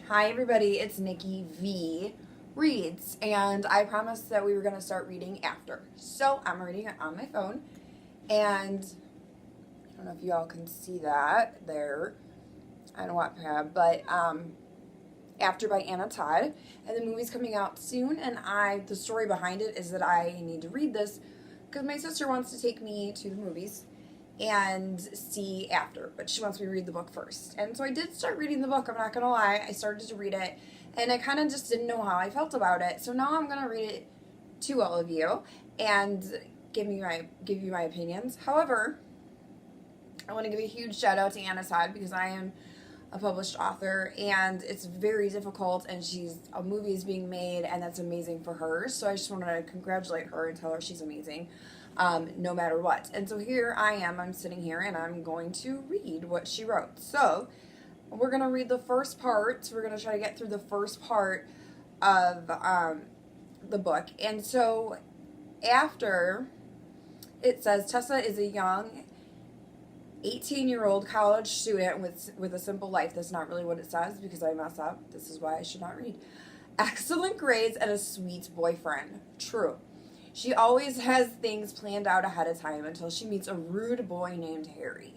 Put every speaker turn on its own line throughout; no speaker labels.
Hi everybody, it's Nikki V Reads, and I promised that we were going to start reading after. So I'm reading it on my phone, and I don't know if you all can see that there on Wattpad, but After by Todd, and the movie's coming out soon, and the story behind it is that I need to read this because my sister wants to take me to the movies and see After, but she wants me to read the book first. And so I did start reading the book, I'm not gonna lie. I started to read it and I kind of just didn't know how I felt about it. So now I'm gonna read it to all of you and give you my opinions. However, I want to give a huge shout out to Todd because I am a published author and it's very difficult, and a movie is being made and that's amazing for her. So I just wanted to congratulate her and tell her she's amazing. No matter what. And so here I'm sitting here and I'm going to read what she wrote. So we're going to read the first part. We're going to try to get through the first part of the book. And so after, it says Tessa is a young 18-year-old college student with a simple life. That's not really what it says because I mess up. This is why I should not read. Excellent grades and a sweet boyfriend. True. She always has things planned out ahead of time until she meets a rude boy named Harry.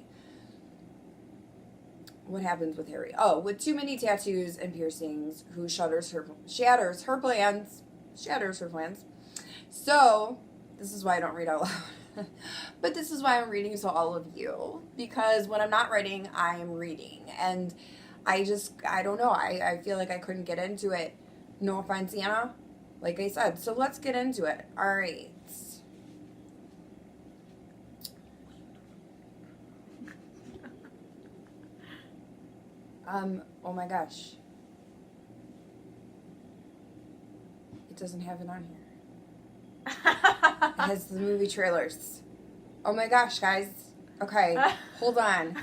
What happens with Harry? Oh, with too many tattoos and piercings, who shatters her plans. So, this is why I don't read out loud. But this is why I'm reading to all of you. Because when I'm not writing, I am reading. And I don't know. I feel like I couldn't get into it. No offense, Anna. Like I said, so let's get into it. All right. Oh my gosh. It doesn't have it on here. It has the movie trailers. Oh my gosh, guys. Okay, hold on.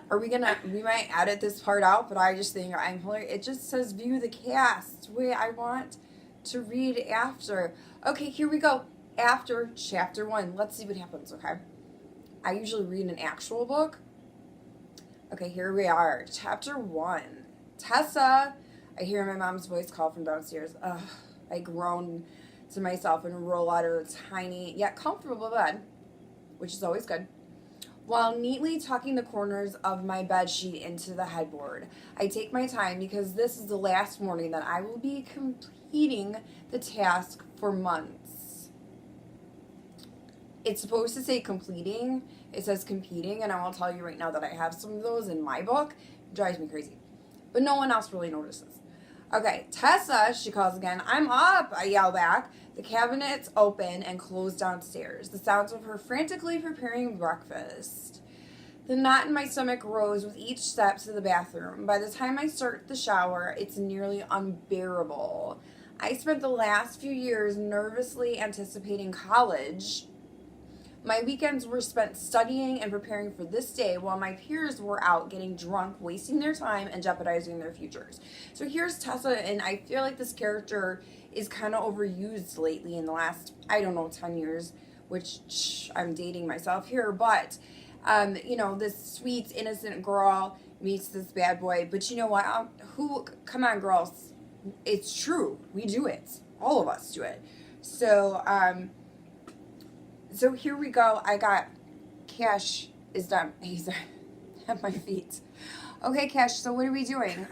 We might edit this part out, but I just think I'm hilarious. It just says view the cast. Wait, I want to read After. Okay, here we go. After chapter 1. Let's see what happens, okay? I usually read an actual book. Okay, here we are. Chapter 1. Tessa. I hear my mom's voice call from downstairs. Ugh. I groan to myself and roll out of the tiny yet comfortable bed, which is always good, while neatly tucking the corners of my bed sheet into the headboard. I take my time because this is the last morning that I will be completing the task for months. It's supposed to say completing. It says competing, and I will tell you right now that I have some of those in my book. It drives me crazy. But no one else really notices. Okay, Tessa, she calls again. I'm up, I yell back. The cabinets open and close downstairs. The sounds of her frantically preparing breakfast. The knot in my stomach rose with each step to the bathroom. By the time I start the shower, it's nearly unbearable. I spent the last few years nervously anticipating college. My weekends were spent studying and preparing for this day while my peers were out getting drunk, wasting their time, and jeopardizing their futures. So here's Tessa, and I feel like this character is kind of overused lately in the last, 10 years, which I'm dating myself here, but, this sweet, innocent girl meets this bad boy, but you know what? Come on, girls. It's true. We do it. All of us do it. So here we go. I got Cash is done. He's at my feet. Okay, Cash, so what are we doing?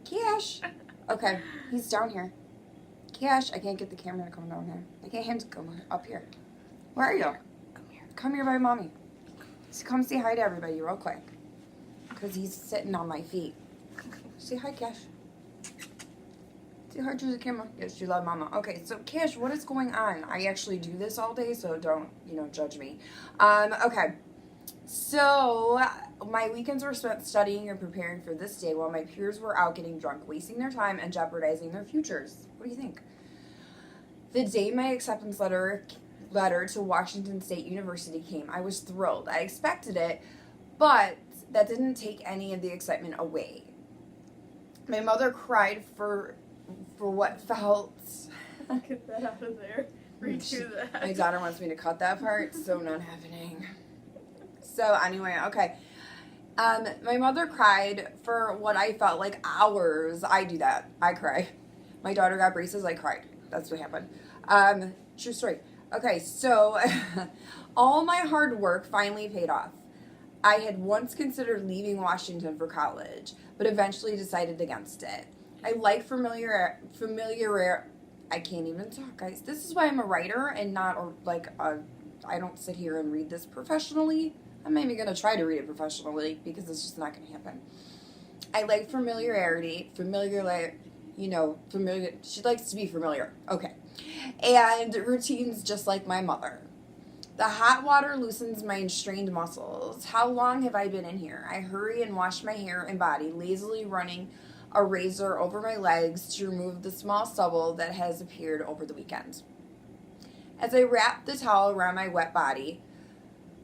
Cash. Okay, he's down here. Cash, I can't get the camera to come down here. I can't him to come up here. Where are you? Come here by mommy. So come say hi to everybody real quick. Because he's sitting on my feet. Say hi, Cash. Say hi to the camera. Yes, you love mama. Okay, so Cash, what is going on? I actually do this all day, so don't, judge me. Okay. So, my weekends were spent studying and preparing for this day while my peers were out getting drunk, wasting their time, and jeopardizing their futures. What do you think? The day my acceptance letter to Washington State University came, I was thrilled. I expected it, but that didn't take any of the excitement away. My mother cried for what felt...
Get that out of there. Redo that.
My daughter wants me to cut that part, so not happening. So anyway, okay. My mother cried for what I felt like hours. I do that. I cry. My daughter got braces. I cried. That's what happened. True story. Okay, so all my hard work finally paid off. I had once considered leaving Washington for college, but eventually decided against it. I like familiar. I can't even talk, guys. This is why I'm a writer and not I don't sit here and read this professionally. I'm not even gonna try to read it professionally because it's just not gonna happen. I like familiarity. Familiar. She likes to be familiar. Okay. And routines just like my mother. The hot water loosens my strained muscles. How long have I been in here? I hurry and wash my hair and body, lazily running a razor over my legs to remove the small stubble that has appeared over the weekend. As I wrap the towel around my wet body,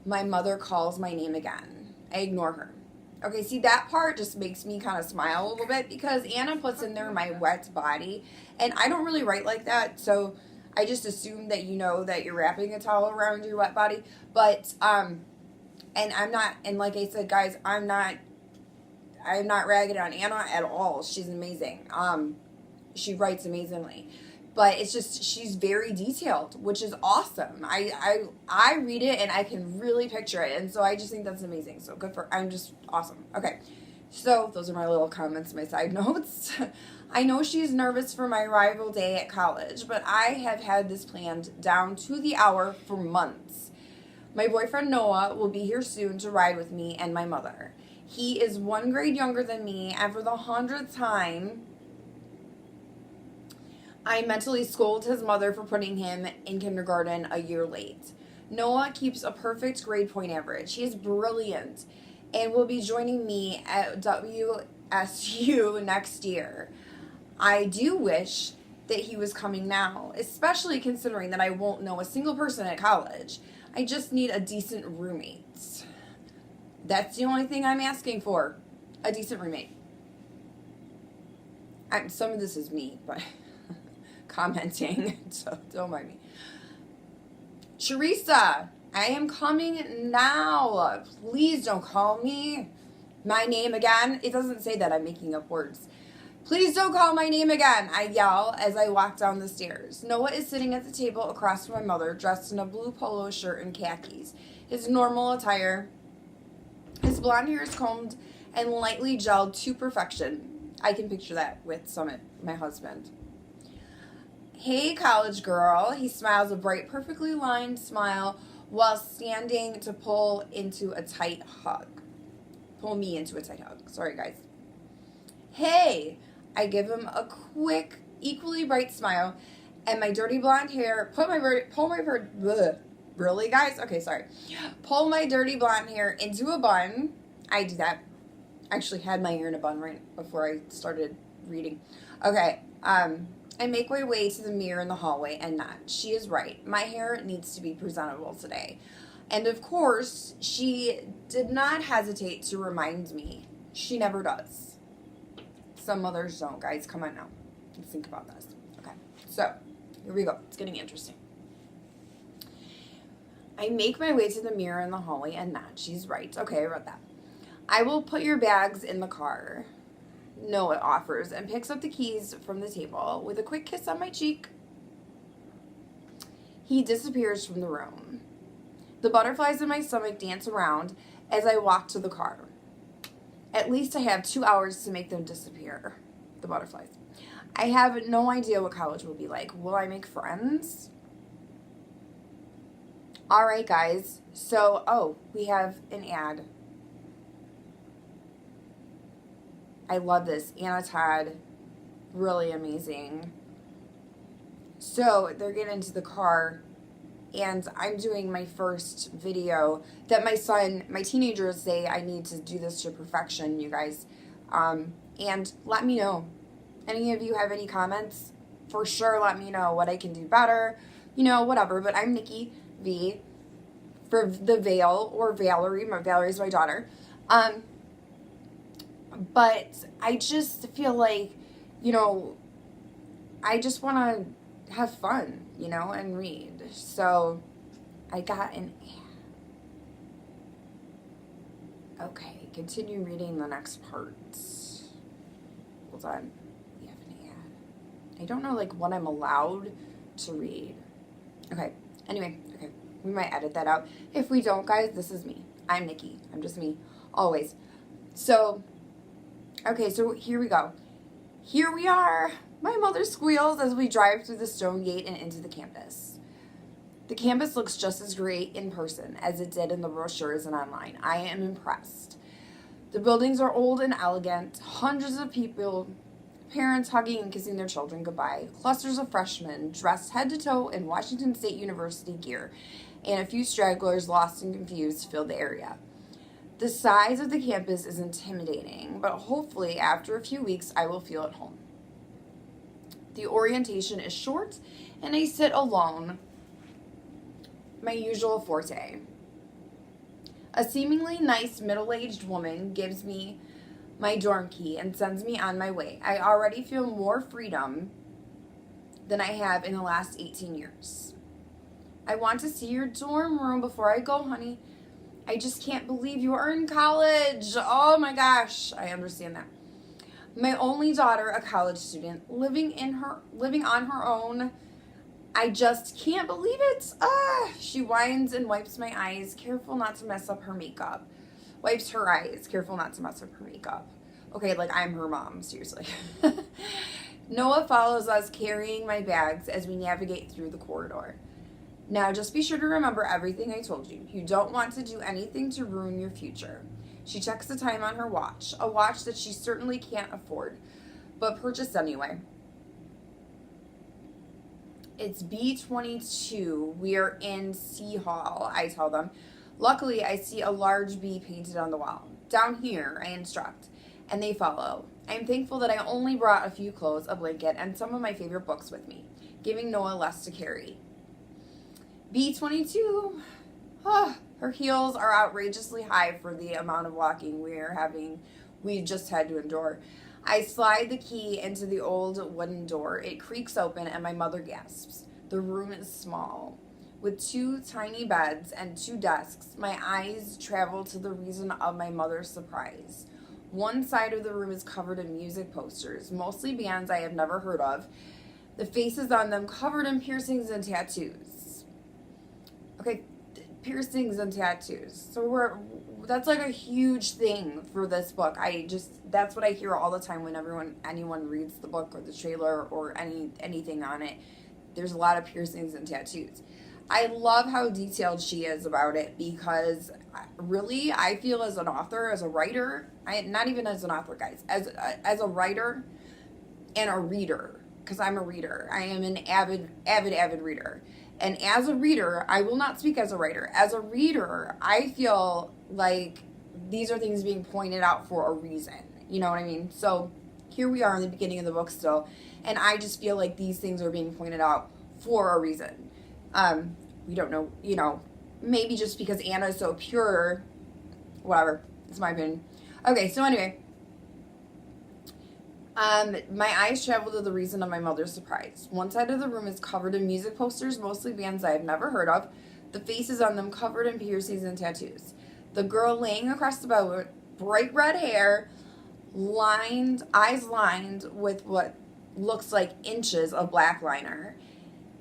my mother calls my name again. I ignore her. Okay, see, that part just makes me kind of smile a little bit because Anna puts in there my wet body, and I don't really write like that, so I just assume that you know that you're wrapping a towel around your wet body. But and I'm not, and like I said, guys, I'm not ragging on Anna at all. She's amazing. She writes amazingly. But it's just, she's very detailed, which is awesome. I read it and I can really picture it. And so I just think that's amazing. So I'm just awesome. Okay. So those are my little comments, my side notes. I know she's nervous for my arrival day at college, but I have had this planned down to the hour for months. My boyfriend Noah will be here soon to ride with me and my mother. He is 1 grade younger than me, and for the 100th time, I mentally scold his mother for putting him in kindergarten a year late. Noah keeps a perfect grade point average. He is brilliant and will be joining me at WSU next year. I do wish that he was coming now, especially considering that I won't know a single person at college. I just need a decent roommate. That's the only thing I'm asking for. A decent roommate. Some of this is me, but commenting, so don't mind me. Teresa, I am coming now. Please don't call me my name again. It doesn't say that. I'm making up words. Please don't call my name again, I yell as I walk down the stairs. Noah is sitting at the table across from my mother, dressed in a blue polo shirt and khakis. His normal attire. His blonde hair is combed and lightly gelled to perfection. I can picture that with Summit, my husband. Hey, college girl. He smiles a bright, perfectly lined smile while standing to pull me into a tight hug. Sorry, guys. Hey, I give him a quick, equally bright smile, and my dirty blonde hair, really, guys? Okay, sorry. Pull my dirty blonde hair into a bun. I do that. I actually had my hair in a bun right before I started reading. Okay, I make my way to the mirror in the hallway and nod. She is right. My hair needs to be presentable today. And of course, she did not hesitate to remind me. She never does. Some mothers don't, guys. Come on now. Let's think about this. Okay, so here we go. It's getting interesting. I make my way to the mirror in the hallway and nod. She's right. Okay, I wrote that. I will put your bags in the car. Noah offers and picks up the keys from the table. With a quick kiss on my cheek, he disappears from the room. The butterflies in my stomach dance around as I walk to the car. At least I have 2 hours to make them disappear. The butterflies. I have no idea what college will be like. Will I make friends? All right, guys. So, we have an ad. I love this. Anna Todd, really amazing. So they're getting into the car, and I'm doing my first video that my teenagers say I need to do this to perfection, you guys. And let me know. Any of you have any comments? For sure, let me know what I can do better. Whatever. But I'm Nikki V for the Vale, or Valerie. Valerie's my daughter. But I just feel like, I just want to have fun, and read. So I got an ad. Okay. continue reading the next part. Hold on. We have an ad. I don't know, like, what I'm allowed to read. Okay. Anyway, okay. We might edit that out. If we don't, guys, this is me. I'm Nikki. I'm just me. Always. So, okay, so here we go. Here we are. My mother squeals as we drive through the stone gate and into the campus. The campus looks just as great in person as it did in the brochures and online. I am impressed. The buildings are old and elegant. Hundreds of people, parents hugging and kissing their children goodbye. Clusters of freshmen dressed head to toe in Washington State University gear, and a few stragglers lost and confused fill the area. The size of the campus is intimidating, but hopefully after a few weeks I will feel at home. The orientation is short, and I sit alone, my usual forte. A seemingly nice middle-aged woman gives me my dorm key and sends me on my way. I already feel more freedom than I have in the last 18 years. I want to see your dorm room before I go, honey. I just can't believe you are in college. Oh my gosh, I understand that. My only daughter, a college student, living on her own. I just can't believe it. She whines and wipes my eyes, careful not to mess up her makeup. Wipes her eyes, careful not to mess up her makeup. Okay, like I'm her mom, seriously. Noah follows us, carrying my bags as we navigate through the corridor. Now, just be sure to remember everything I told you. You don't want to do anything to ruin your future. She checks the time on her watch, a watch that she certainly can't afford, but purchased anyway. It's B22. We are in C Hall, I tell them. Luckily, I see a large B painted on the wall. Down here, I instruct, and they follow. I am thankful that I only brought a few clothes, a blanket, and some of my favorite books with me, giving Noah less to carry. B22. Her heels are outrageously high for the amount of walking we just had to endure. I slide the key into the old wooden door. It creaks open and my mother gasps. The room is small. With 2 tiny beds and 2 desks, my eyes travel to the reason of my mother's surprise. One side of the room is covered in music posters, mostly bands I have never heard of. The faces on them covered in piercings and tattoos. Okay, piercings and tattoos. So that's like a huge thing for this book. That's what I hear all the time when anyone reads the book or the trailer or anything on it. There's a lot of piercings and tattoos. I love how detailed she is about it because really I feel as an author, as a writer, not even as an author, guys, as a writer and a reader, because I'm a reader. I am an avid reader. And as a reader, I will not speak as a writer. As a reader, I feel like these are things being pointed out for a reason. You know what I mean? So here we are in the beginning of the book still, and I just feel like these things are being pointed out for a reason. We don't know, maybe just because Anna is so pure, whatever. It's my opinion. Okay, so anyway. My eyes travel to the reason of my mother's surprise. One side of the room is covered in music posters, mostly bands I have never heard of. The faces on them covered in piercings and tattoos. The girl laying across the bed, bright red hair, eyes lined with what looks like inches of black liner,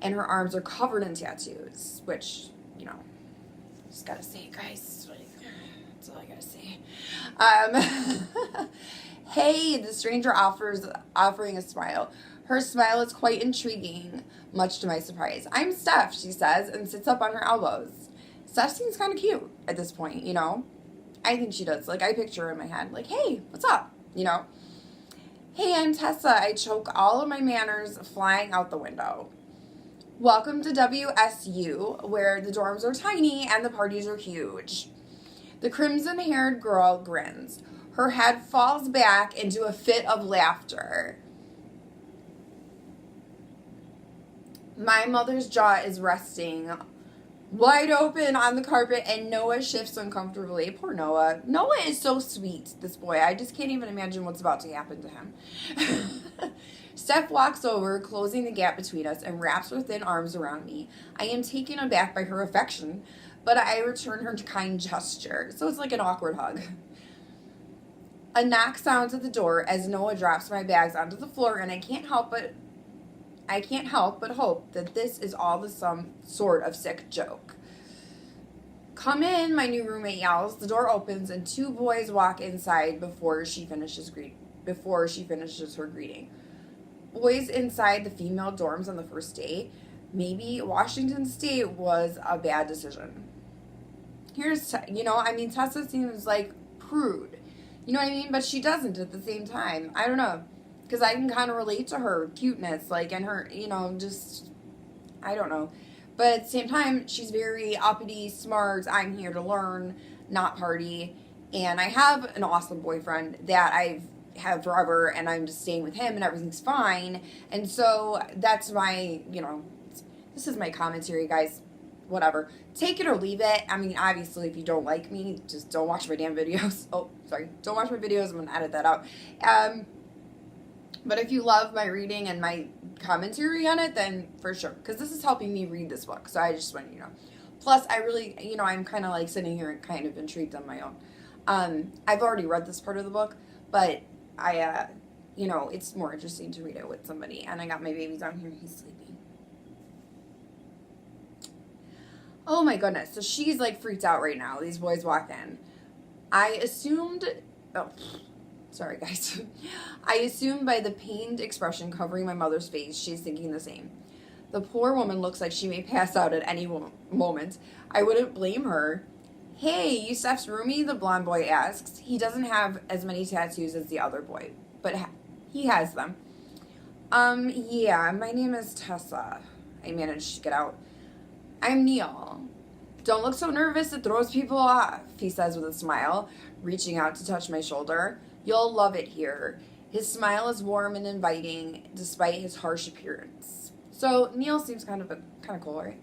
and her arms are covered in tattoos, which, just gotta say, guys, that's all I gotta say. Hey, the stranger offering a smile. Her smile is quite intriguing, much to my surprise. I'm Steph, she says, and sits up on her elbows. Steph seems kind of cute at this point, I think she does. Like, I picture her in my head, like, hey, what's up, Hey, I'm Tessa. I choke all of my manners flying out the window. Welcome to WSU, where the dorms are tiny and the parties are huge. The crimson-haired girl grins. Her head falls back into a fit of laughter. My mother's jaw is resting wide open on the carpet, and Noah shifts uncomfortably. Poor Noah. Noah is so sweet, this boy. I just can't even imagine what's about to happen to him. Steph walks over, closing the gap between us, and wraps her thin arms around me. I am taken aback by her affection, but I return her kind gesture, so it's like an awkward hug. A knock sounds at the door as Noah drops my bags onto the floor, and I can't help but hope that this is all some sort of sick joke. Come in, my new roommate yells. The door opens and two boys walk inside before she finishes her greeting. Boys inside the female dorms on the first day. Maybe Washington State was a bad decision. Tessa seems like prude. You know what I mean? But she doesn't at the same time. I don't know. Because I can kind of relate to her cuteness, and her, I don't know. But at the same time, she's very uppity, smart. I'm here to learn, not party. And I have an awesome boyfriend that I've had forever, and I'm just staying with him, and everything's fine. And so that's my, this is my commentary, guys. Whatever. Take it or leave it. I mean, obviously, if you don't like me, just don't watch my damn videos. Oh, sorry. Don't watch my videos. I'm going to edit that out. But if you love my reading and my commentary on it, then for sure. Because this is helping me read this book. So I just want you to know. Plus, I really, I'm kind of like sitting here and kind of intrigued on my own. I've already read this part of the book. But it's more interesting to read it with somebody. And I got my baby down here. He's sleeping. Oh my goodness. So she's like freaked out right now. These boys walk in. Sorry guys. I assumed by the pained expression covering my mother's face, she's thinking the same. The poor woman looks like she may pass out at any moment. I wouldn't blame her. Hey, you Steph's roomie? The blonde boy asks. He doesn't have as many tattoos as the other boy, but he has them. Yeah, my name is Tessa. I managed to get out. I'm Neil. Don't look so nervous, it throws people off, he says with a smile, reaching out to touch my shoulder. You'll love it here. His smile is warm and inviting, despite his harsh appearance. So, Neil seems kind of cool, right?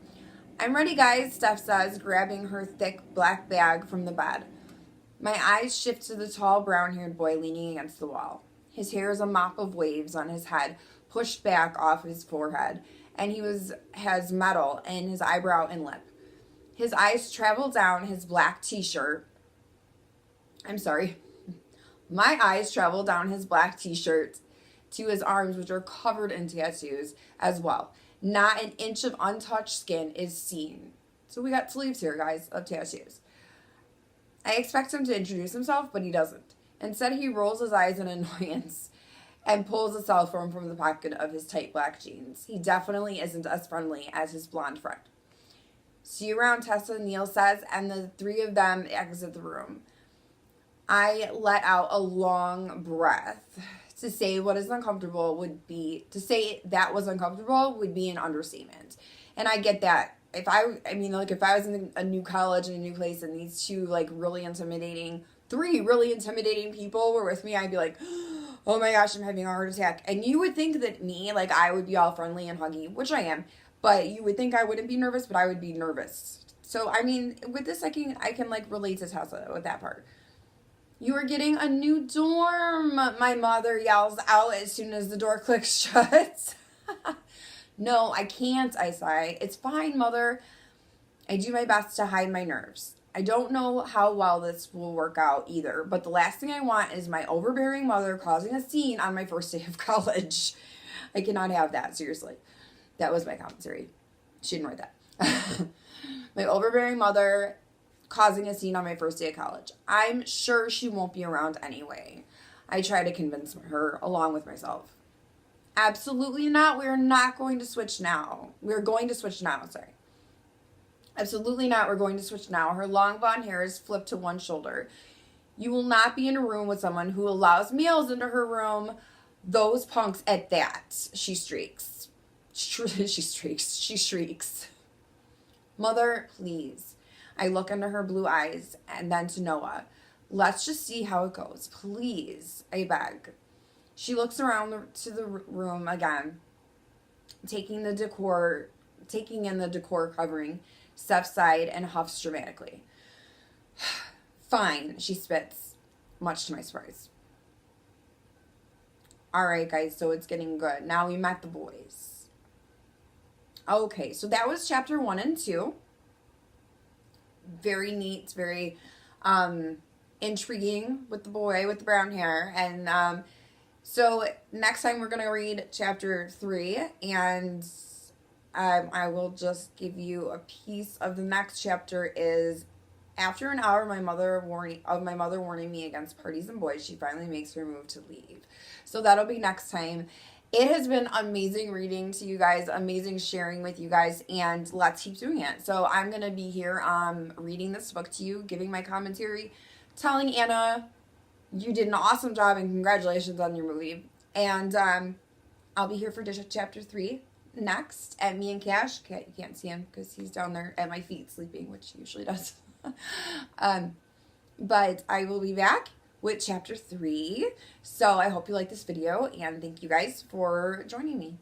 I'm ready, guys, Steph says, grabbing her thick black bag from the bed. My eyes shift to the tall, brown-haired boy leaning against the wall. His hair is a mop of waves on his head, pushed back off his forehead, and he has metal in his eyebrow and lip. His eyes travel down his black t-shirt. My eyes travel down his black t-shirt to his arms, which are covered in tattoos as well. Not an inch of untouched skin is seen. So we got sleeves here, guys, of tattoos. I expect him to introduce himself, but he doesn't. Instead, he rolls his eyes in annoyance and pulls a cell phone from the pocket of his tight black jeans. He definitely isn't as friendly as his blonde friend. See you around, Tessa, Neil says, and the three of them exit the room. I let out a long breath. To say that was uncomfortable would be an understatement. And I get that. If I was in a new college in a new place and these three really intimidating people were with me, I'd be like, oh my gosh, I'm having a heart attack. And you would think that me, I would be all friendly and huggy, which I am. But you would think I wouldn't be nervous, but I would be nervous. So, with this, I can relate to Tessa with that part. You are getting a new dorm, my mother yells out as soon as the door clicks shut. No, I can't, I sigh. It's fine, Mother. I do my best to hide my nerves. I don't know how well this will work out either, but the last thing I want is my overbearing mother causing a scene on my first day of college. I cannot have that, seriously. That was my commentary. She didn't write that. My overbearing mother causing a scene on my first day of college. I'm sure she won't be around anyway. I try to convince her along with myself. Absolutely not. We're not going to switch now. We're going to switch now, sorry. Absolutely not. We're going to switch now. Her long blonde hair is flipped to one shoulder. You will not be in a room with someone who allows males into her room. Those punks at that. She shrieks. She shrieks. Mother, please. I look into her blue eyes and then to Noah. Let's just see how it goes. Please, I beg. She looks around to the room again, taking in the decor covering, steps aside and huffs dramatically. Fine, she spits, much to my surprise. Alright, guys, so it's getting good. Now we met the boys. Okay, so that was chapter 1 and 2. Very neat, very intriguing with the boy with the brown hair. And so next time we're going to read chapter 3, and I will just give you a piece of the next chapter. Is after an hour, my mother warning me against parties and boys, she finally makes her move to leave. So that'll be next time. It has been amazing reading to you guys, amazing sharing with you guys, and let's keep doing it. So I'm going to be here reading this book to you, giving my commentary, telling Anna you did an awesome job and congratulations on your movie. And I'll be here for chapter 3 next. And me and Cash, you can't see him because he's down there at my feet sleeping, which he usually does. But I will be back with chapter 3. So I hope you like this video, and thank you guys for joining me.